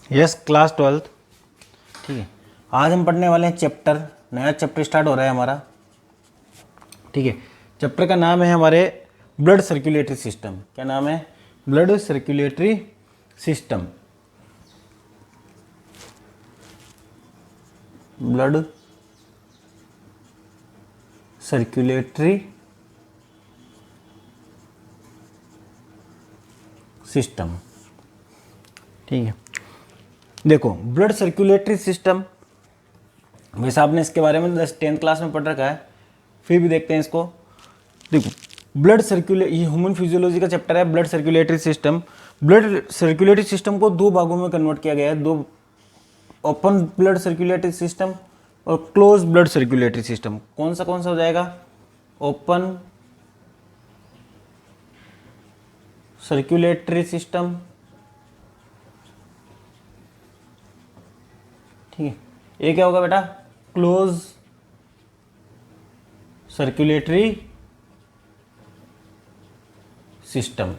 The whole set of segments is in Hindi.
Yes class 12th। ठीक है, आज हम पढ़ने वाले हैं चैप्टर, नया चैप्टर स्टार्ट हो रहा है हमारा। ठीक है, चैप्टर का नाम है हमारे ब्लड सर्कुलेटरी सिस्टम। क्या नाम है? Blood circulatory system. Blood circulatory system. ठीक है, देखो ब्लड सर्कुलेटरी सिस्टम, वैसे आपने इसके बारे में 10th क्लास में पढ़ रखा है, फिर भी देखते हैं इसको। देखो ब्लड सर्कुलेट, ये ह्यूमन फिजियोलॉजी का चैप्टर है, blood circulatory system. Blood circulatory system को दो भागों में कन्वर्ट किया गया है, दो, ओपन ब्लड सर्कुलेटरी सिस्टम और क्लोज ब्लड सर्कुलेटरी सिस्टम। कौन सा हो जाएगा? Open circulatory system. ठीक है, ये क्या होगा बेटा? Close circulatory system.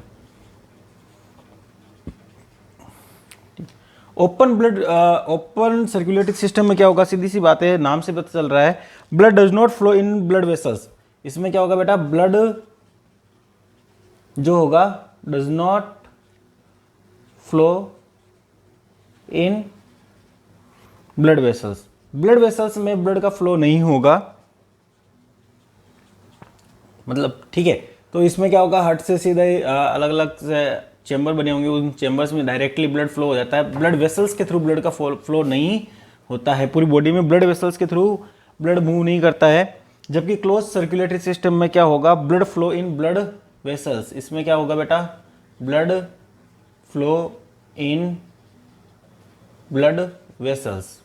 Open circulatory system में क्या होगा? सीधी सी बात है, नाम से पता चल रहा है, blood does not flow in blood vessels. इसमें क्या होगा बेटा? ब्लड जो होगा does not flow in blood vessels. Blood vessels में ब्लड का फ्लो नहीं होगा, मतलब ठीक है। तो इसमें क्या होगा? हार्ट से सीधे अलग अलग चेंबर बने होंगे, उन चेंबर्स में डायरेक्टली ब्लड फ्लो हो जाता है। ब्लड वेसल्स के थ्रू ब्लड का फ्लो नहीं होता है, पूरी बॉडी में ब्लड वेसल्स के थ्रू ब्लड मूव नहीं करता है। जबकि क्लोज सर्कुलेटरी सिस्टम में क्या होगा? Blood flow in blood vessels. इसमें क्या होगा बेटा? Blood flow in blood vessels.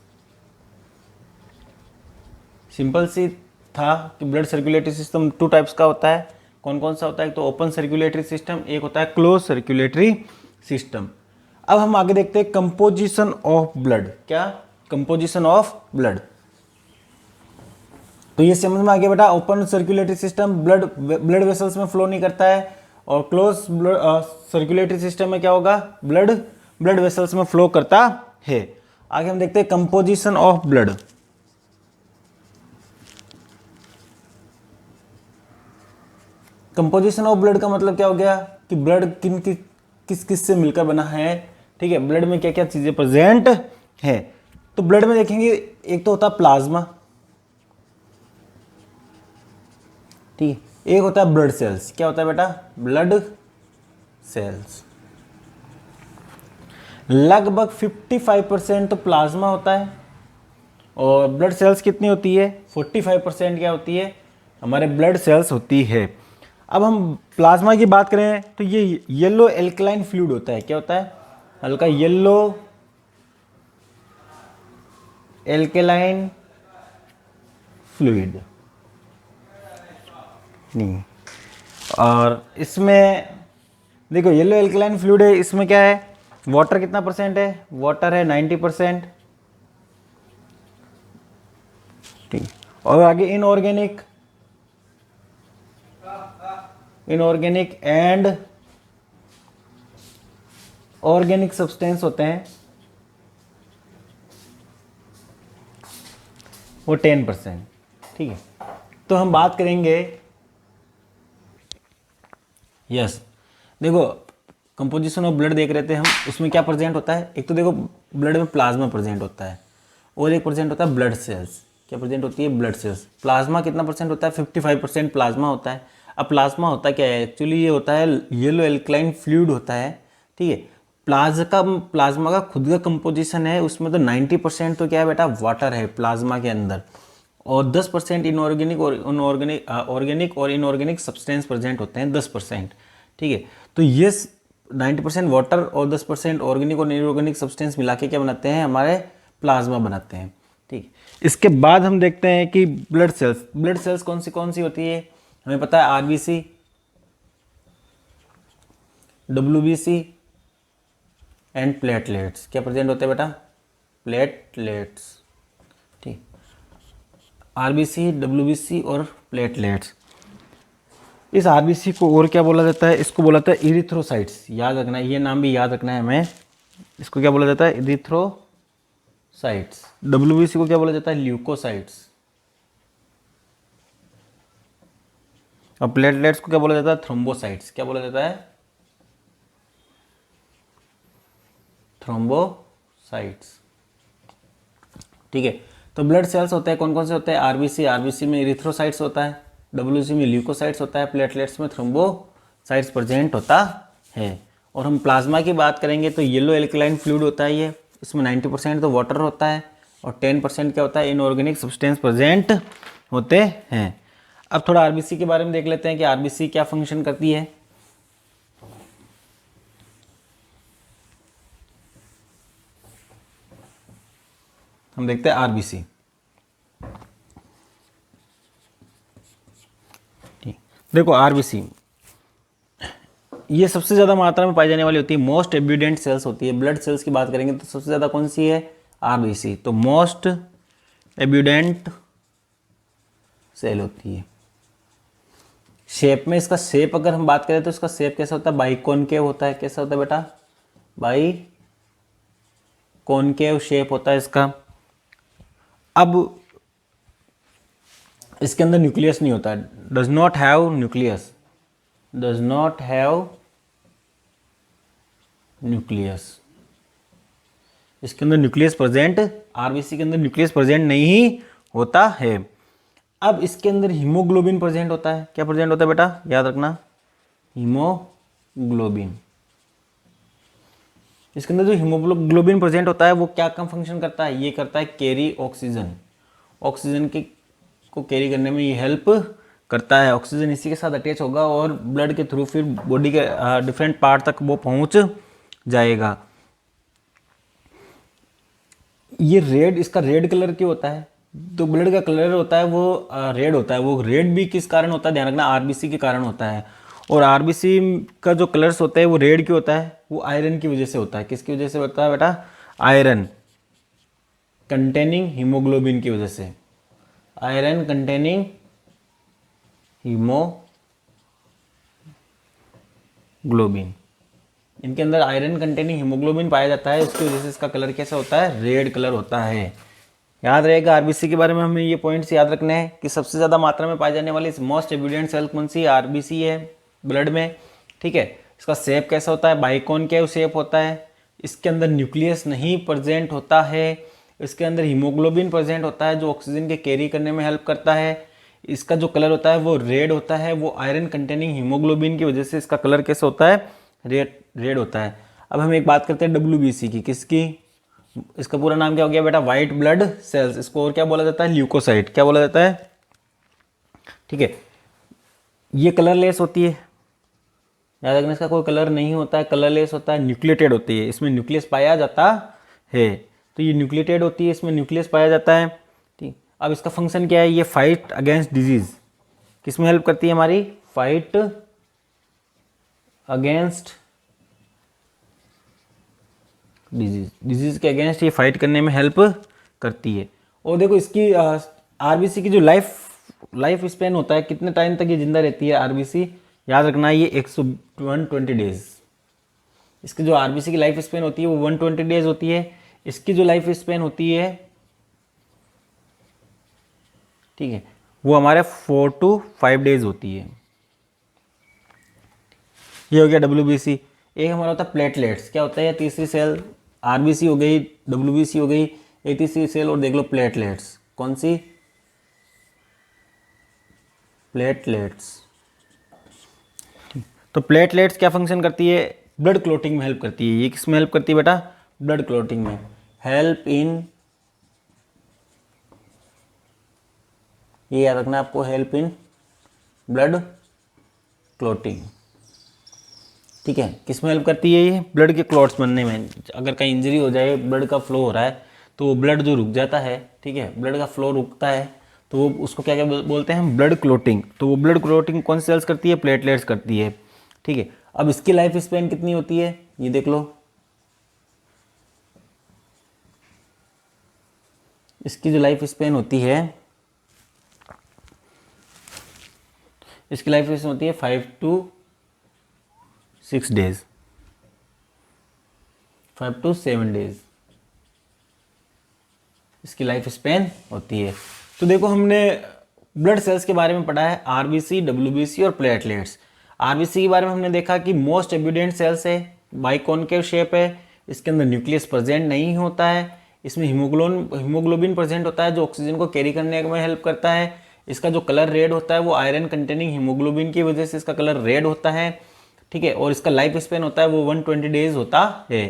Simple सी था कि blood circulatory system two types का होता है। कौन कौन सा होता है? एक तो ओपन सर्कुलेटरी सिस्टम, एक होता है क्लोज सर्कुलेटरी सिस्टम। अब हम आगे देखते हैं कंपोजिशन ऑफ ब्लड। क्या? Composition of blood. तो ये समझ में आ गया बेटा, open circulatory system blood vessels में फ्लो नहीं करता है, और क्लोज सर्कुलेटरी सिस्टम में क्या होगा? ब्लड वेसल्स में फ्लो करता है। आगे हम देखते हैं composition of blood. Composition of blood का मतलब क्या हो गया कि ब्लड किस किस से मिलकर बना है। ठीक है, ब्लड में क्या क्या चीजें प्रेजेंट है। तो ब्लड में देखेंगे, एक तो होता है प्लाज्मा, ठीक है, एक होता है ब्लड सेल्स। क्या होता है बेटा? Blood cells. लगभग 55% तो प्लाज्मा होता है, और ब्लड सेल्स कितनी होती है? 45% क्या होती है? हमारे ब्लड सेल्स होती है। अब हम प्लाज्मा की बात करें तो ये येलो एल्कलाइन फ्लूइड होता है। क्या होता है? हल्का येलो एल्कलाइन फ्लूइड। नहीं, और इसमें देखो येलो एल्कलाइन फ्लूइड है, इसमें क्या है? वाटर कितना परसेंट है? वाटर है 90%। ठीक, और आगे इनऑर्गेनिक एंड ऑर्गेनिक सब्सटेंस होते हैं, वो 10%। ठीक है, तो हम बात करेंगे, यस देखो कंपोजिशन ऑफ ब्लड देख रहे थे हम, उसमें क्या प्रेजेंट होता है? एक तो देखो ब्लड में प्लाज्मा प्रेजेंट होता है, और एक प्रेजेंट होता है ब्लड सेल्स। क्या प्रेजेंट होती है? Blood cells. प्लाज्मा कितना परसेंट होता है? 55% प्लाज्मा होता है। अब प्लाज्मा होता क्या है? एक्चुअली ये होता है येलो एल्कलाइन फ्लूइड होता है। ठीक है, प्लाज्मा का खुद का कंपोजिशन है, उसमें तो 90% तो क्या है बेटा? वाटर है प्लाज्मा के अंदर, और 10% इनऑर्गेनिक और ऑर्गेनिक और इनऑर्गेनिक सब्सटेंस प्रेजेंट होते हैं, 10%। ठीक है, तो ये 90% वाटर और 10% ऑर्गेनिक और इनऑर्गेनिक सब्सटेंस मिला के क्या बनाते हैं? हमारे प्लाज्मा बनाते हैं। ठीक, इसके बाद हम देखते हैं कि ब्लड सेल्स कौन सी होती है? हमें पता है आरबीसी, डब्ल्यूबीसी एंड प्लेटलेट्स। क्या प्रेजेंट होते हैं बेटा? प्लेटलेट्स। ठीक, आरबीसी, डब्ल्यूबीसी और प्लेटलेट्स। इस आरबीसी को और क्या बोला जाता है? इसको बोला जाता है इरिथ्रोसाइट्स। याद रखना है, ये नाम भी याद रखना है हमें, इसको क्या बोला जाता है? इरिथ्रोसाइट्स। डब्ल्यूबीसी को क्या बोला जाता है? ल्यूकोसाइट्स। और प्लेटलेट्स को क्या बोला जाता है? थ्रोम्बोसाइट्स। क्या बोला जाता है? थ्रोम्बोसाइट्स। ठीक है, तो ब्लड सेल्स होते हैं कौन कौन से होते हैं? आरबीसी, आरबीसी में इरिथ्रोसाइट्स होता है, डब्ल्यूसी में ल्यूकोसाइट्स होता है, प्लेटलेट्स में थ्रोम्बोसाइट्स प्रेजेंट होता है। और हम प्लाज्मा की बात करेंगे तो येलो एल्कलाइन फ्लूइड होता है ये, इसमें 90% तो वाटर होता है और 10% क्या होता है? इनऑर्गेनिक सब्सटेंस प्रेजेंट होते हैं। अब थोड़ा आरबीसी के बारे में देख लेते हैं कि आरबीसी क्या फंक्शन करती है। हम देखते हैं आरबीसी। देखो आरबीसी ये सबसे ज़्यादा मात्रा में पाई जाने वाली होती है, मोस्ट एब्यूडेंट सेल्स होती है। ब्लड सेल्स की बात करेंगे तो सबसे ज़्यादा कौन सी है? आरबीसी। तो मोस्ट एब्यूडेंट सेल होती है। शेप में इसका शेप अगर हम बात करें तो इसका शेप कैसा होता है? बाइकॉनकेव होता है। कैसा होता है बेटा? बाइकॉनकेव शेप होता है इसका। अब इसके अंदर न्यूक्लियस नहीं होता है, does not have nucleus, does not have nucleus. इसके अंदर न्यूक्लियस प्रेजेंट, आरबीसी के अंदर न्यूक्लियस प्रेजेंट नहीं होता है। अब इसके अंदर हीमोग्लोबिन प्रेजेंट होता है। क्या प्रेजेंट होता है बेटा? याद रखना, हीमोग्लोबिन। इसके अंदर जो हीमोग्लोबिन प्रेजेंट होता है वो क्या काम फंक्शन करता है? ये करता है कैरी ऑक्सीजन। ऑक्सीजन के को कैरी करने में ये हेल्प करता है। ऑक्सीजन इसी के साथ अटैच होगा और ब्लड के थ्रू फिर बॉडी के डिफरेंट पार्ट तक वो पहुंच जाएगा। ये रेड, इसका रेड कलर क्यों होता है? तो ब्लड का कलर होता है वो रेड होता है। वो रेड भी किस कारण होता है? ध्यान रखना, आरबीसी के कारण होता है। और आरबीसी का जो कलर्स होता है वो रेड क्यों होता है? वो आयरन की वजह से होता है। किसकी वजह से होता है बेटा? आयरन कंटेनिंग हीमोग्लोबिन की वजह से। आयरन कंटेनिंग हीमोग्लोबिन, इनके अंदर आयरन कंटेनिंग हीमोग्लोबिन पाया जाता है, इसकी वजह से इसका कलर कैसा होता है? रेड कलर होता है। याद रहेगा आरबीसी के बारे में हमें ये पॉइंट्स याद रखने हैं कि सबसे ज़्यादा मात्रा में पाई जाने वाली मोस्ट एब्यूडेंट सेल कौन सी? आरबीसी है ब्लड में। ठीक है, इसका शेप कैसा होता है? बाइकॉनकेव शेप होता है। इसके अंदर न्यूक्लियस नहीं प्रेजेंट होता है। इसके अंदर हीमोग्लोबिन प्रेजेंट होता है जो ऑक्सीजन के कैरी करने में हेल्प करता है। इसका जो कलर होता है वो रेड होता है, वो आयरन कंटेनिंग हीमोग्लोबिन की वजह से इसका कलर कैसा होता है? रेड होता है। अब हम एक बात करते हैं डब्ल्यूबीसी की। किसकी? इसका पूरा नाम क्या हो गया बेटा? White blood cells. इसको और क्या बोला जाता है? ल्यूकोसाइट। क्या बोला जाता है? ठीक है, ये कलरलेस होती है। याद रखना, इसका कोई कलर नहीं होता है, कलरलेस होता है, न्यूक्लिएटेड होती है। इसमें न्यूक्लियस पाया जाता है, तो ये न्यूक्लिएटेड होती है, इसमें न्यूक्लियस पाया जाता है। ठीक, अब इसका फंक्शन क्या है? ये फाइट अगेंस्ट डिजीज किस में हेल्प करती है हमारी? फाइट अगेंस्ट डिजीज के अगेंस्ट ये फाइट करने में हेल्प करती है। और देखो इसकी आरबीसी की जो लाइफ स्पेन होता है, कितने टाइम तक ये जिंदा रहती है आरबीसी? याद रखना, ये 120 डेज। इसकी जो आरबीसी की लाइफ स्पेन होती है वो 120 डेज होती है। इसकी जो लाइफ स्पेन होती है, ठीक है, वो हमारे 4 to 5 डेज होती है। ये हो गया डब्ल्यूबीसी। एक हमारा होता है प्लेटलेट्स। क्या होता है? तीसरी सेल आरबीसी हो गई, डब्ल्यूबीसी हो गई, एक तीसरी सेल और देख लो प्लेटलेट्स। कौन सी? प्लेटलेट्स। तो प्लेटलेट्स क्या फंक्शन करती है? ब्लड क्लोटिंग में हेल्प करती है। ये किस में हेल्प करती है बेटा? ब्लड क्लोटिंग में। हेल्प इन, ये याद रखना आपको, हेल्प इन ब्लड क्लोटिंग। ठीक है, किस में हेल्प करती है? ये ब्लड के क्लॉट्स बनने में। अगर कहीं इंजरी हो जाए, ब्लड का फ्लो हो रहा है तो वो ब्लड जो रुक जाता है, ठीक है, ब्लड का फ्लो रुकता है तो वो उसको क्या क्या बोलते हैं? हम ब्लड क्लोटिंग। तो वो ब्लड क्लोटिंग कौन सी सेल्स करती है? प्लेटलेट्स करती है। ठीक है, अब इसकी लाइफ स्पेन कितनी होती है? ये देख लो, इसकी जो लाइफ स्पेन होती है, इसकी लाइफ स्पेन होती है 5 to 6 डेज। 5 to 7 डेज इसकी लाइफ स्पेन होती है। तो देखो हमने ब्लड सेल्स के बारे में पढ़ा है, आरबीसी, डब्ल्यूबीसी और प्लेटलेट्स। आरबीसी के बारे में हमने देखा कि मोस्ट एब्यूडेंट सेल्स है, बाइकॉनकेव शेप है, इसके अंदर न्यूक्लियस प्रेजेंट नहीं होता है, इसमें हीमोग्लोबिन प्रेजेंट होता है जो ऑक्सीजन को कैरी करने में हेल्प करता है। इसका जो कलर रेड होता है वो आयरन कंटेनिंग हीमोग्लोबिन की वजह से इसका कलर रेड होता है, ठीक है। और इसका लाइफ स्पेन होता है वो 120 डेज होता है।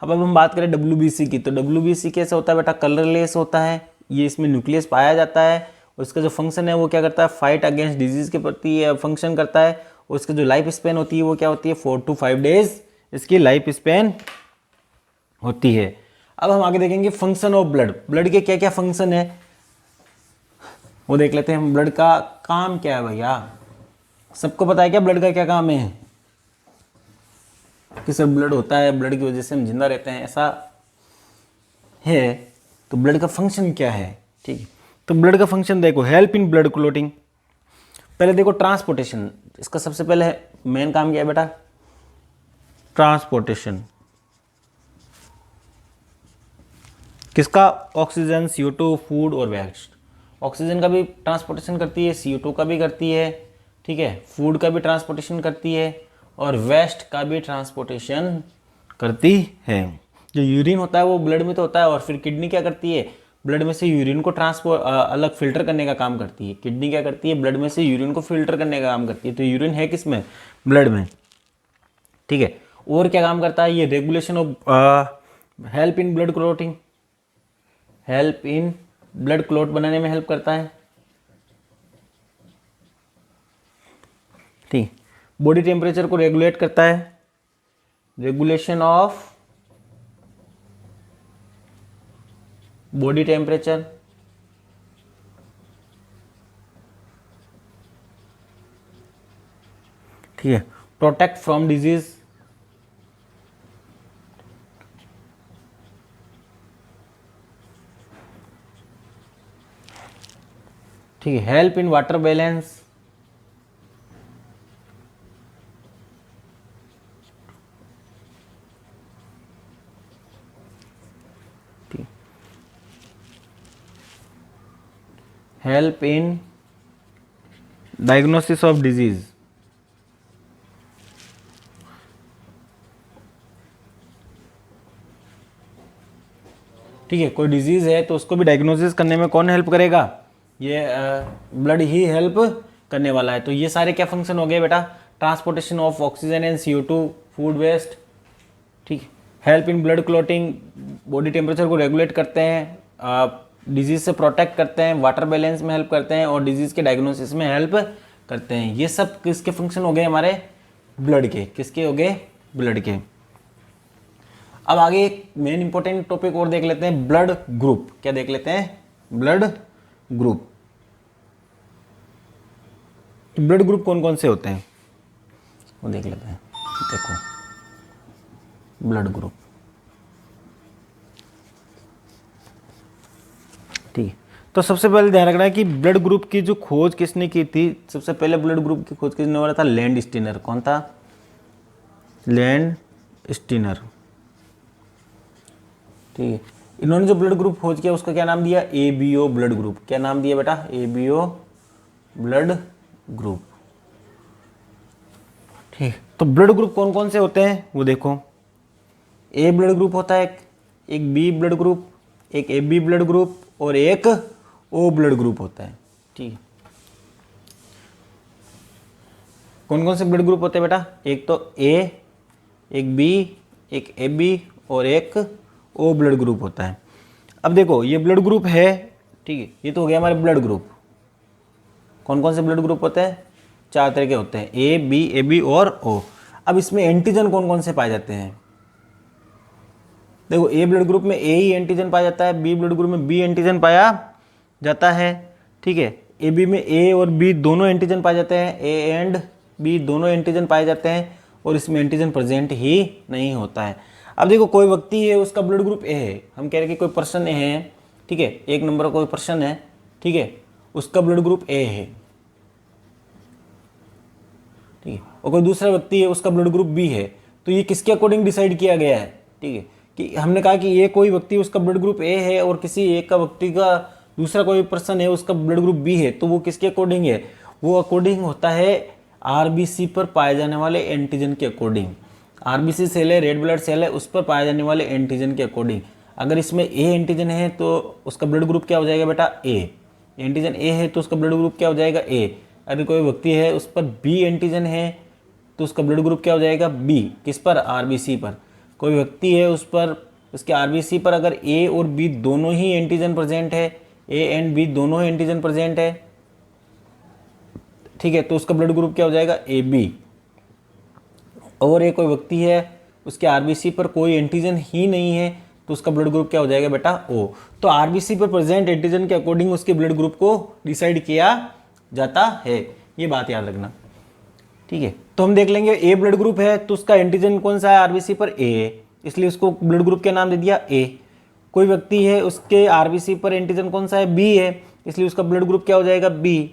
अब हम बात करें डब्ल्यूबीसी की, तो डब्ल्यूबीसी कैसे होता है बेटा, कलरलेस होता है, ये इसमें न्यूक्लियस पाया जाता है और इसका जो फंक्शन है वो क्या करता है, फाइट अगेंस्ट डिजीज के प्रति फंक्शन करता है। और इसका जो लाइफ स्पेन होती है वो क्या होती है, 4 to 5 डेज इसकी लाइफ स्पेन होती है। अब हम आगे देखेंगे फंक्शन ऑफ ब्लड, ब्लड के क्या क्या फंक्शन है वो देख लेते हैं हम। ब्लड का काम क्या है भैया, सबको पता है क्या ब्लड का क्या काम है, कि सर ब्लड होता है, ब्लड की वजह से हम जिंदा रहते हैं, ऐसा है। तो ब्लड का फंक्शन क्या है, ठीक है। तो ब्लड का फंक्शन देखो, हेल्प इन ब्लड क्लोटिंग। पहले देखो ट्रांसपोर्टेशन, इसका सबसे पहले मेन काम क्या है बेटा, ट्रांसपोर्टेशन। किसका, ऑक्सीजन, CO2, फूड और वेस्ट। ऑक्सीजन का भी ट्रांसपोर्टेशन करती है, CO2 का भी करती है, ठीक है, फूड का भी ट्रांसपोर्टेशन करती है और वेस्ट का भी ट्रांसपोर्टेशन करती है। जो यूरिन होता है वो ब्लड में तो होता है, और फिर किडनी क्या करती है, ब्लड में से यूरिन को अलग फिल्टर करने का काम करती है। किडनी क्या करती है, ब्लड में से यूरिन को फिल्टर करने का काम करती है। तो यूरिन है किस में, ब्लड में, ठीक है। और क्या काम करता है ये, regulation of, help in blood clotting, help in blood clot बनाने में हेल्प करता है, ठीक। बॉडी टेम्परेचर को रेगुलेट करता है, रेगुलेशन ऑफ बॉडी टेम्परेचर, ठीक है। प्रोटेक्ट फ्रॉम डिजीज, ठीक है। Help in water balance, help in diagnosis of disease, ठीक है। कोई डिजीज है तो उसको भी डायग्नोसिस करने में कौन हेल्प करेगा, ये ब्लड ही हेल्प करने वाला है। तो ये सारे क्या फंक्शन हो गए बेटा, transportation of oxygen and CO2, food waste, ठीक। Help in blood clotting, body temperature को रेगुलेट करते हैं, डिजीज से प्रोटेक्ट करते हैं, वाटर बैलेंस में हेल्प करते हैं और डिजीज के डायग्नोसिस में हेल्प करते हैं। ये सब किसके फंक्शन हो गए हमारे, ब्लड के, किसके हो गए, ब्लड के। अब आगे एक मेन इंपॉर्टेंट टॉपिक और देख लेते हैं, ब्लड ग्रुप। क्या देख लेते हैं, ब्लड ग्रुप। ब्लड ग्रुप कौन कौन से होते हैं वो देख लेते हैं। देखो ब्लड ग्रुप, ठीक है। तो सबसे पहले ध्यान रखना है कि ब्लड ग्रुप की जो खोज किसने की थी, सबसे पहले ब्लड ग्रुप की खोज किसने वाला था, लैंड स्टीनर। कौन था, लैंड स्टीनर, ठीक है। इन्होंने जो ब्लड ग्रुप खोज किया उसका क्या नाम दिया, ABO ब्लड ग्रुप। क्या नाम दिया बेटा, ABO ब्लड ग्रुप, ठीक। तो ब्लड ग्रुप कौन कौन से होते हैं वो देखो, A ब्लड ग्रुप होता है, एक B ब्लड ग्रुप, एक AB ब्लड ग्रुप और एक O ब्लड ग्रुप होता है, ठीक है। कौन कौन से ब्लड ग्रुप होते हैं बेटा, एक तो A, एक B, एक AB और एक O ब्लड ग्रुप होता है। अब देखो ये ब्लड ग्रुप है, ठीक है, ये तो हो गया हमारे ब्लड ग्रुप। कौन कौन से ब्लड ग्रुप होते हैं, 4 तरह के होते हैं, A, B, AB और O। अब इसमें एंटीजन कौन कौन से पाए जाते हैं, देखो A ब्लड ग्रुप में A ही एंटीजन पाया जाता है, B ब्लड ग्रुप में B एंटीजन पाया जाता है, ठीक है। AB में A और B दोनों एंटीजन पाए जाते हैं, A एंड B दोनों एंटीजन पाए जाते हैं और इसमें एंटीजन प्रेजेंट ही नहीं होता है। अब देखो कोई व्यक्ति है उसका ब्लड ग्रुप A है, हम कह रहे हैं कि कोई पर्सन है, ठीक है, 1 नंबर कोई पर्सन है, ठीक है, उसका ब्लड ग्रुप A है, ठीक है। और कोई दूसरा व्यक्ति है उसका ब्लड ग्रुप B है। तो ये किसके अकॉर्डिंग डिसाइड किया गया है, ठीक है, कि हमने कहा कि ये कोई व्यक्ति उसका ब्लड ग्रुप ए है और किसी एक का व्यक्ति का दूसरा कोई पर्सन है उसका ब्लड ग्रुप बी है, तो वो किसके अकॉर्डिंग है? वो अकॉर्डिंग होता है आरबीसी पर पाए जाने वाले एंटीजन के अकॉर्डिंग। आरबीसी सेल है, रेड ब्लड सेल है, उस पर पाए जाने वाले एंटीजन के अकॉर्डिंग। अगर इसमें ए एंटीजन है तो उसका ब्लड ग्रुप क्या हो जाएगा बेटा? ए। एंटीजन ए है तो उसका ब्लड ग्रुप क्या हो जाएगा? ए। अगर कोई व्यक्ति है उस पर बी एंटीजन है तो उसका ब्लड ग्रुप क्या हो जाएगा? बी। किस पर? आरबीसी पर। कोई व्यक्ति है उस पर उसके आरबीसी पर अगर ए और बी दोनों ही एंटीजन प्रेजेंट है, ए एंड बी दोनों ही एंटीजन प्रेजेंट है, ठीक है, तो उसका ब्लड ग्रुप क्या हो जाएगा? A B. और एक कोई व्यक्ति है उसके आरबीसी पर कोई एंटीजन ही नहीं है तो उसका ब्लड ग्रुप क्या हो जाएगा बेटा? ओ। तो आरबीसी पर प्रेजेंट एंटीजन के अकॉर्डिंग उसके ब्लड ग्रुप को डिसाइड किया जाता है, ये बात याद रखना, ठीक है। तो हम देख लेंगे ए ब्लड ग्रुप है तो उसका एंटीजन कौन सा है? आरबीसी पर ए, इसलिए उसको ब्लड ग्रुप क्या नाम दे दिया? ए। कोई व्यक्ति है उसके आरबीसी पर एंटीजन कौन सा है? बी है, इसलिए उसका ब्लड ग्रुप क्या हो जाएगा? बी।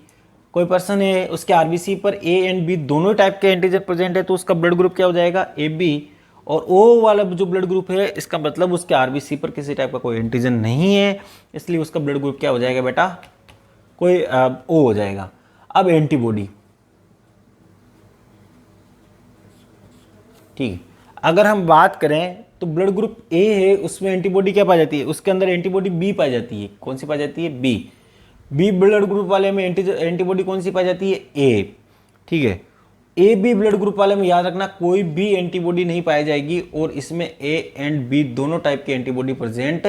कोई पर्सन है उसके आरबीसी पर ए एंड बी दोनों टाइप के एंटीजन प्रेजेंट है तो उसका ब्लड ग्रुप क्या हो जाएगा? A B. और ओ वाला जो ब्लड ग्रुप है इसका मतलब उसके आरबीसी पर किसी टाइप का कोई एंटीजन नहीं है, इसलिए उसका ब्लड ग्रुप क्या हो जाएगा बेटा? कोई ओ हो जाएगा। अब एंटीबॉडी, ठीक है, अगर हम बात करें तो ब्लड ग्रुप ए है उसमें एंटीबॉडी क्या पाई जाती है? उसके अंदर एंटीबॉडी बी पाई जाती है। कौन सी पाई जाती है? बी। बी ब्लड ग्रुप वाले में एंटीबॉडी कौन सी पाई जाती है? ए, ठीक है। ए बी ब्लड ग्रुप वाले में याद रखना कोई भी एंटीबॉडी नहीं पाई जाएगी और इसमें ए एंड बी दोनों टाइप की एंटीबॉडी प्रेजेंट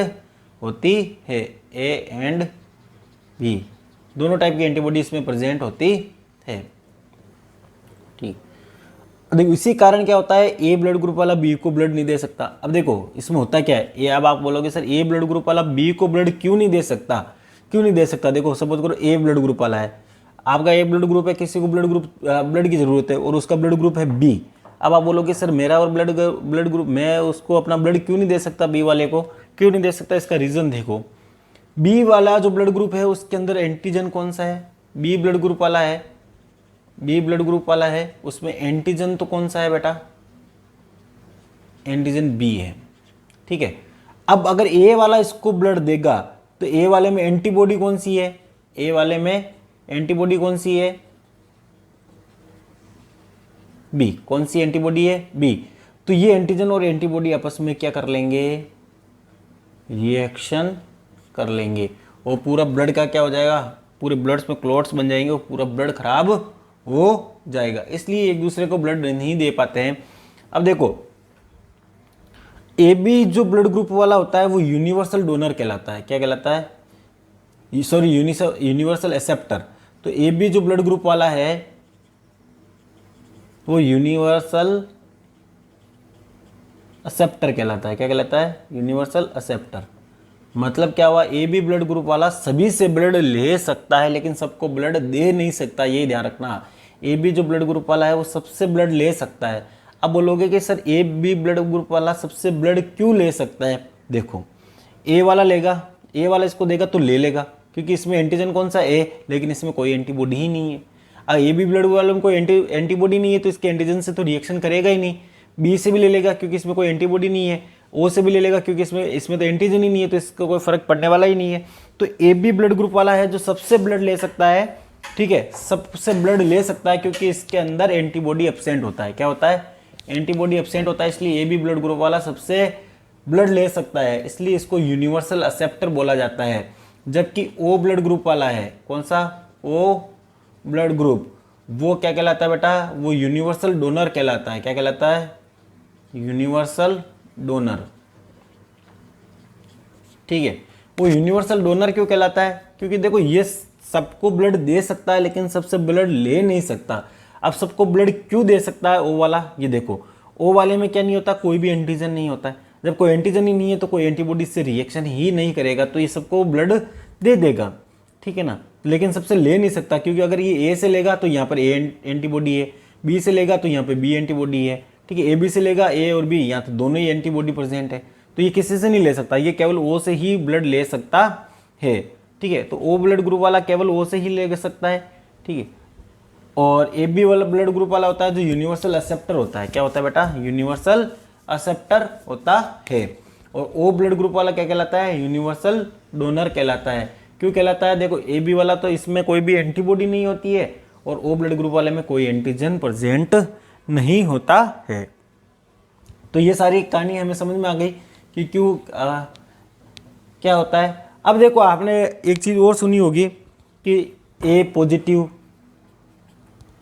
होती है। ए एंड बी दोनों टाइप की एंटीबॉडी इसमें प्रेजेंट होती है, ठीक। देखो इसी कारण क्या होता है ए ब्लड ग्रुप वाला बी को ब्लड नहीं दे सकता। अब देखो इसमें होता क्या है, ये अब आप बोलोगे सर ए ब्लड ग्रुप वाला बी को ब्लड क्यों नहीं दे सकता? क्यों नहीं दे सकता? देखो सपोज करो ए ब्लड ग्रुप वाला है, आपका ए ब्लड ग्रुप है, किसी को ब्लड की जरूरत है और उसका ब्लड ग्रुप है बी। अब आप बोलोगे सर मेरा और ब्लड ग्रुप, मैं उसको अपना ब्लड क्यों नहीं दे सकता? बी वाले को क्यों नहीं दे सकता? इसका रीजन देखो, बी वाला जो ब्लड ग्रुप है उसके अंदर एंटीजन कौन सा है? बी ब्लड ग्रुप वाला है, बी ब्लड ग्रुप वाला है, उसमें एंटीजन तो कौन सा है बेटा? एंटीजन बी है, ठीक है। अब अगर ए वाला इसको ब्लड देगा तो ए वाले में एंटीबॉडी कौन सी है? ए वाले में एंटीबॉडी कौन सी है? बी। कौन सी एंटीबॉडी है? बी। तो ये एंटीजन और एंटीबॉडी आपस में क्या कर लेंगे? रिएक्शन कर लेंगे और पूरा ब्लड का क्या हो जाएगा? पूरे ब्लड्स में क्लॉट्स बन जाएंगे और पूरा ब्लड खराब हो जाएगा, इसलिए एक दूसरे को ब्लड नहीं दे पाते हैं। अब देखो ए बी जो ब्लड ग्रुप वाला होता है वो यूनिवर्सल डोनर कहलाता है। क्या कहलाता है? Sorry, universal acceptor. तो ए बी जो ब्लड ग्रुप वाला है वो यूनिवर्सल एक्सेप्टर कहलाता है। क्या कहलाता है? Universal acceptor. मतलब क्या हुआ? ए बी ब्लड ग्रुप वाला सभी से ब्लड ले सकता है लेकिन सबको ब्लड दे नहीं सकता, ये ध्यान रखना। ए बी जो ब्लड ग्रुप वाला है वो सबसे ब्लड ले सकता है। अब बोलोगे कि sir A B blood group वाला सबसे ब्लड क्यों ले सकता है? देखो ए वाला लेगा, ए वाला इसको देगा तो ले लेगा क्योंकि इसमें एंटीजन कौन सा? ए, लेकिन इसमें कोई एंटीबॉडी ही नहीं है। अब ए बी ब्लड वाले में कोई एंटीबॉडी नहीं है तो इसके एंटीजन से तो रिएक्शन करेगा ही नहीं। बी से भी ले लेगा क्योंकि इसमें कोई एंटीबॉडी नहीं है। ओ से भी ले लेगा क्योंकि इसमें तो एंटीजन ही नहीं है तो इसका कोई फर्क पड़ने वाला ही नहीं है। तो ए बी ब्लड ग्रुप वाला है जो सबसे ब्लड ले सकता है, ठीक है, सबसे ब्लड ले सकता है क्योंकि इसके अंदर एंटीबॉडी एब्सेंट होता है। क्या होता है? एंटीबॉडी एब्सेंट होता है, इसलिए ए बी ब्लड ग्रुप वाला सबसे ब्लड ले सकता है, इसलिए इसको यूनिवर्सल एक्सेप्टर बोला जाता है। जबकि ओ ब्लड ग्रुप वाला है, कौन सा? ओ ब्लड ग्रुप, वो क्या कहलाता है बेटा? वो यूनिवर्सल डोनर कहलाता है। क्या कहलाता है? यूनिवर्सल डोनर, ठीक है। वो यूनिवर्सल डोनर क्यों कहलाता है? क्योंकि देखो ये सबको ब्लड दे सकता है लेकिन सबसे ब्लड ले नहीं सकता। अब सबको ब्लड क्यों दे सकता है ओ वाला? ये देखो ओ वाले में क्या नहीं होता? कोई भी एंटीजन नहीं होता है। जब कोई एंटीजन ही नहीं है तो कोई एंटीबॉडी से रिएक्शन ही नहीं करेगा, तो ये सबको ब्लड दे देगा, ठीक है ना। लेकिन सबसे ले नहीं सकता क्योंकि अगर ये ए से लेगा तो यहाँ पर ए एंटीबॉडी है, बी से लेगा तो यहाँ पे बी एंटीबॉडी है, ठीक है। ए बी से लेगा ए और बी, यहाँ तो दोनों ही एंटीबॉडी प्रेजेंट है, तो ये किसी से नहीं ले सकता, ये केवल ओ से ही ब्लड ले सकता है, ठीक है। तो ओ ब्लड ग्रुप वाला केवल ओ से ही ले सकता है, ठीक है। और ए बी वाला ब्लड ग्रुप वाला होता है जो यूनिवर्सल एक्सेप्टर होता है। क्या होता है बेटा? यूनिवर्सल एक्सेप्टर होता है। और ओ ब्लड ग्रुप वाला क्या कहलाता है, यूनिवर्सल डोनर कहलाता है। क्यों कहलाता है, देखो ए बी वाला तो इसमें कोई भी एंटीबॉडी नहीं होती है और ओ ब्लड ग्रुप वाले में कोई एंटीजन प्रेजेंट नहीं होता है। तो ये सारी कहानी हमें समझ में आ गई कि क्यों क्या होता है। अब देखो आपने एक चीज़ और सुनी होगी कि A positive,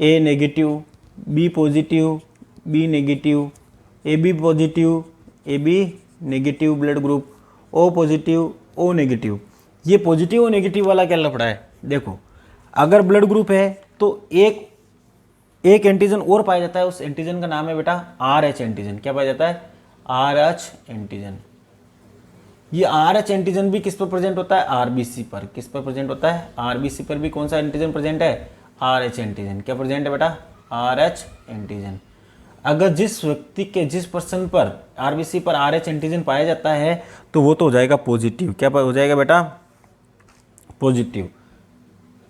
A negative, B positive, B negative, A B positive, A B negative blood group, O positive, O negative. ये पॉजिटिव और नेगेटिव वाला क्या लफड़ा है, देखो अगर ब्लड ग्रुप है तो एक एंटीजन और पाया जाता है, उस एंटीजन का नाम है बेटा आर एच एंटीजन। क्या पाया जाता है, आर एच एंटीजन। ये आर एच एंटीजन भी किस पर प्रेजेंट होता है, आरबीसी पर। किस पर प्रेजेंट होता है, आरबीसी पर भी कौन सा एंटीजन प्रेजेंट है, आर एच एंटीजन। क्या प्रेजेंट है बेटा, आर एच एंटीजन। अगर जिस व्यक्ति के जिस पर्सन पर आरबीसी पर आर एच एंटीजन पाया जाता है तो वो तो हो जाएगा पॉजिटिव। क्या हो जाएगा बेटा, पॉजिटिव,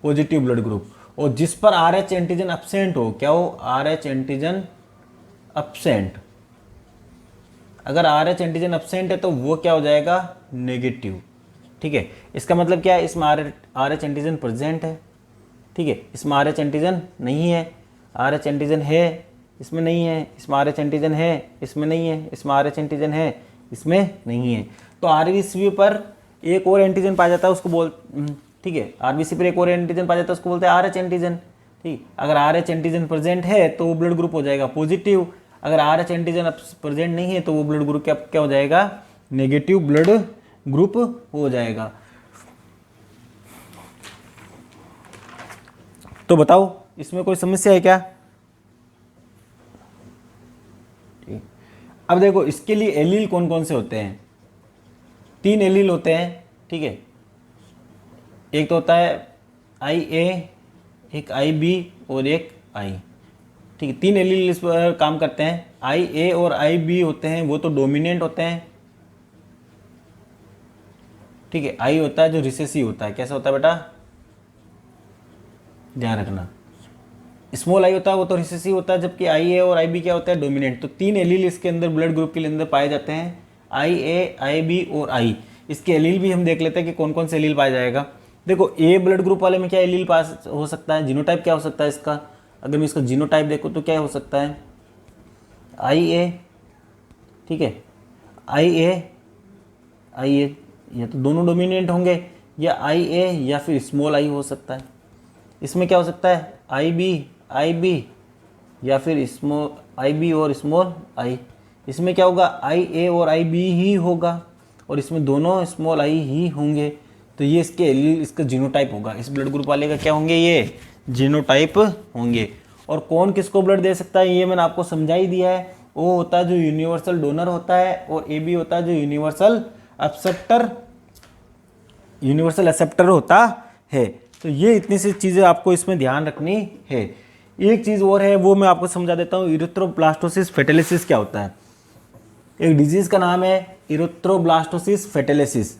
पॉजिटिव ब्लड ग्रुप। और जिस पर आर एच एंटीजन एब्सेंट हो, क्या हो, आर एच एंटीजन एब्सेंट। अगर आर एच एंटीजन एब्सेंट है तो वो क्या हो जाएगा, नेगेटिव। ठीक है, इसका मतलब क्या है, इसमें आर एच एंटीजन प्रेजेंट है। ठीक है, इसमें आर एच एंटीजन नहीं है, आर एच एंटीजन है, इसमें नहीं है, इसमें आर एच एंटीजन है, इसमें नहीं है, इसमें आर एच एंटीजन है, इसमें नहीं है। तो आरबीसी पर एक और एंटीजन पाया जाता है, उसको ठीक है, आरबीसी पर एक और एंटीजन पाया जाता है, उसको बोलते हैं आर एच एंटीजन। ठीक, अगर आर एच एंटीजन प्रेजेंट है तो वो ब्लड ग्रुप हो जाएगा पॉजिटिव। अगर आर एच एंटीजन प्रेजेंट नहीं है तो वो ब्लड ग्रुप क्या हो जाएगा, नेगेटिव ब्लड ग्रुप हो जाएगा। तो बताओ इसमें कोई समस्या है क्या। अब देखो इसके लिए एलील कौन कौन से होते हैं, 3 एलील होते हैं। ठीक है, एक तो होता है आई ए, एक आई बी और एक आई। ठीक है, 3 एलील इस पर काम करते हैं। आई ए और आई बी होते हैं वो तो डोमिनेंट होते हैं। ठीक है, आई होता है जो रिसेसिव होता है। कैसा होता है बेटा, ध्यान रखना, स्मॉल आई होता है वो तो रिसेसिव होता है, जबकि आई ए और आई बी क्या होता है, डोमिनेंट। तो 3 एलील इसके अंदर ब्लड ग्रुप के अंदर पाए जाते हैं, आई ए, आई बी और आई। इसके एलील भी हम देख लेते हैं कि कौन कौन से एलील पाया जाएगा। देखो ए ब्लड ग्रुप वाले में क्या एलील पास हो सकता है, जीनोटाइप क्या हो सकता है इसका, अगर मैं इसका जीनोटाइप देखूँ तो क्या हो सकता है, आई ए। ठीक है, आई ए या तो दोनों डोमिनेंट होंगे, या आई ए या फिर स्मॉल आई हो सकता है। इसमें क्या हो सकता है, आई बी या फिर स्मॉल आई बी और स्मॉल आई। इसमें क्या होगा, आई ए और आई बी ही होगा, और इसमें दोनों स्मॉल आई ही होंगे। तो ये इसका जीनोटाइप होगा। इस ब्लड ग्रुप वाले का क्या होंगे, ये जीनोटाइप होंगे। और कौन किसको ब्लड दे सकता है ये मैंने आपको समझा ही दिया है। वो होता है जो यूनिवर्सल डोनर होता है, और ए बी होता है जो यूनिवर्सल एक्सेप्टर होता है। तो ये इतनी सी चीज़ें आपको इसमें ध्यान रखनी है। एक चीज़ और है वो मैं आपको समझा देता हूँ, इरिथ्रोब्लास्टोसिस फेटेलिसिस क्या होता है। एक डिजीज का नाम है इरिथ्रोब्लास्टोसिस फेटेलिसिस।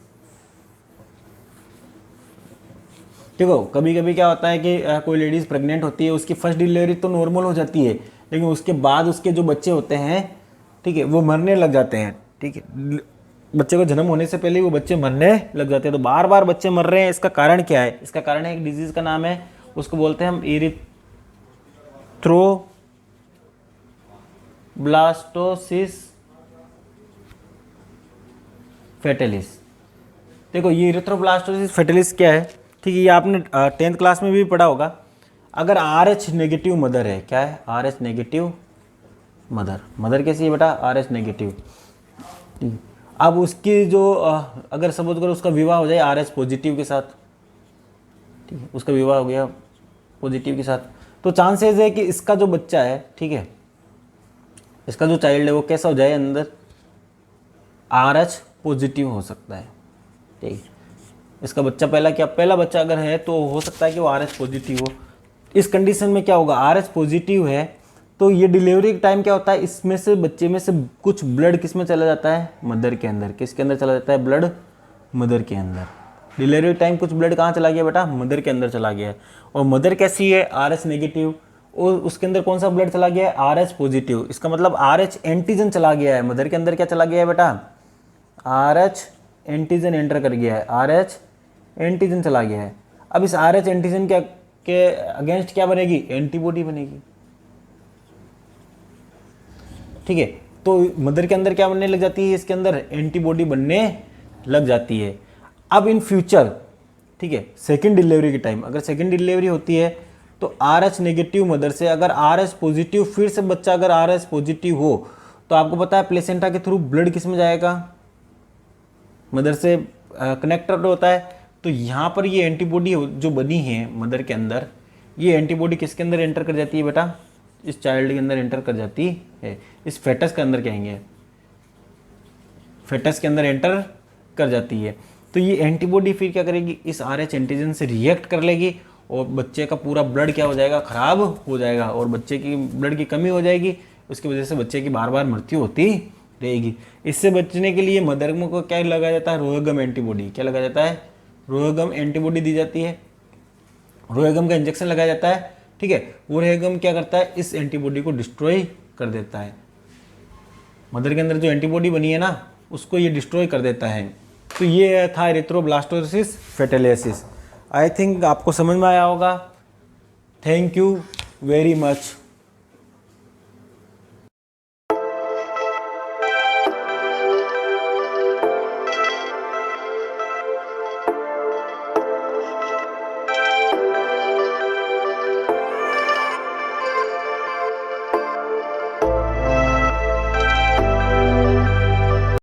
देखो कभी कभी क्या होता है कि कोई लेडीज़ प्रेग्नेंट होती है, उसकी फर्स्ट डिलीवरी तो नॉर्मल हो जाती है, लेकिन उसके बाद उसके जो बच्चे होते हैं, ठीक है, वो मरने लग जाते हैं। ठीक है, बच्चे को जन्म होने से पहले ही वो बच्चे मरने लग जाते हैं। तो बार बार बच्चे मर रहे हैं, इसका कारण क्या है, इसका कारण है एक डिजीज़ का नाम है, उसको बोलते हैं हम इरिथ्रोब्लास्टोसिस फेटेलिस। देखो ये इरिथ्रोब्लास्टोसिस फेटेलिस क्या है, ठीक है, ये आपने 10th क्लास में भी पढ़ा होगा। अगर RH नेगेटिव मदर है, क्या है, RH नेगेटिव मदर कैसी है बेटा, RH नेगेटिव। अब उसकी जो अगर सपोज करो उसका विवाह हो जाए RH पॉजिटिव के साथ, ठीक है, उसका विवाह हो गया पॉजिटिव के साथ, तो चांसेस है कि इसका जो बच्चा है, ठीक है, इसका जो चाइल्ड है वो कैसा हो जाए, अंदर RH पॉजिटिव हो सकता है। ठीक है, इसका बच्चा पहला बच्चा अगर है तो हो सकता है कि वो RH पॉजिटिव हो। इस कंडीशन में क्या होगा, RH पॉजिटिव है तो ये डिलीवरी टाइम क्या होता है, इसमें से बच्चे में से कुछ ब्लड किस में चला जाता है, मदर के अंदर। किसके अंदर चला जाता है, ब्लड मदर के अंदर। डिलीवरी टाइम कुछ ब्लड कहाँ चला गया बेटा, मदर के अंदर चला गया। और मदर कैसी है, RH नेगेटिव, और उसके अंदर कौन सा ब्लड चला गया है, RH पॉजिटिव। इसका मतलब RH एंटीजन चला गया है, मदर के अंदर क्या चला गया है बेटा, आर एच एंटीजन एंटर कर गया है, आर एच एंटीजन चला गया है। अब इस आर एच एंटीजन के अगेंस्ट क्या बनेगी, एंटीबॉडी बनेगी। ठीक है, तो मदर के अंदर क्या बनने लग जाती है, इसके अंदर एंटीबॉडी बनने लग जाती है। अब इन फ्यूचर, ठीक है, सेकेंड डिलीवरी के टाइम अगर सेकेंड डिलीवरी होती है तो आर एच नेगेटिव मदर से अगर आर एच पॉजिटिव, फिर से बच्चा अगर आर एच पॉजिटिव हो तो आपको पता है प्लेसेंटा के थ्रू ब्लड किस में जाएगा, मदर से कनेक्टेड होता है। तो यहाँ पर ये एंटीबॉडी जो बनी है मदर के अंदर, ये एंटीबॉडी किसके अंदर एंटर कर जाती है बेटा, इस चाइल्ड के अंदर एंटर कर जाती है, इस फेटस के अंदर कहेंगे, फेटस के अंदर एंटर कर जाती है। तो ये एंटीबॉडी फिर क्या करेगी, इस आर एच एंटीजन से रिएक्ट कर लेगी और बच्चे का पूरा ब्लड क्या हो जाएगा, खराब हो जाएगा और बच्चे की ब्लड की कमी हो जाएगी। उसकी वजह से बच्चे की बार बार मृत्यु होती रहेगी। इससे बचने के लिए मदर को क्या लगाया जाता है, रोहेगम एंटीबॉडी। क्या लगाया जाता है, रोहेगम एंटीबॉडी दी जाती है, रोहेगम का इंजेक्शन लगाया जाता है। ठीक है, वो रोहेगम क्या करता है, इस एंटीबॉडी को डिस्ट्रॉय कर देता है। मदर के अंदर जो एंटीबॉडी बनी है ना, उसको ये डिस्ट्रॉय कर देता है। तो ये था एरिथ्रोब्लास्टोसिस फेटलिसिस। आई थिंक आपको समझ में आया होगा। Thank you very much.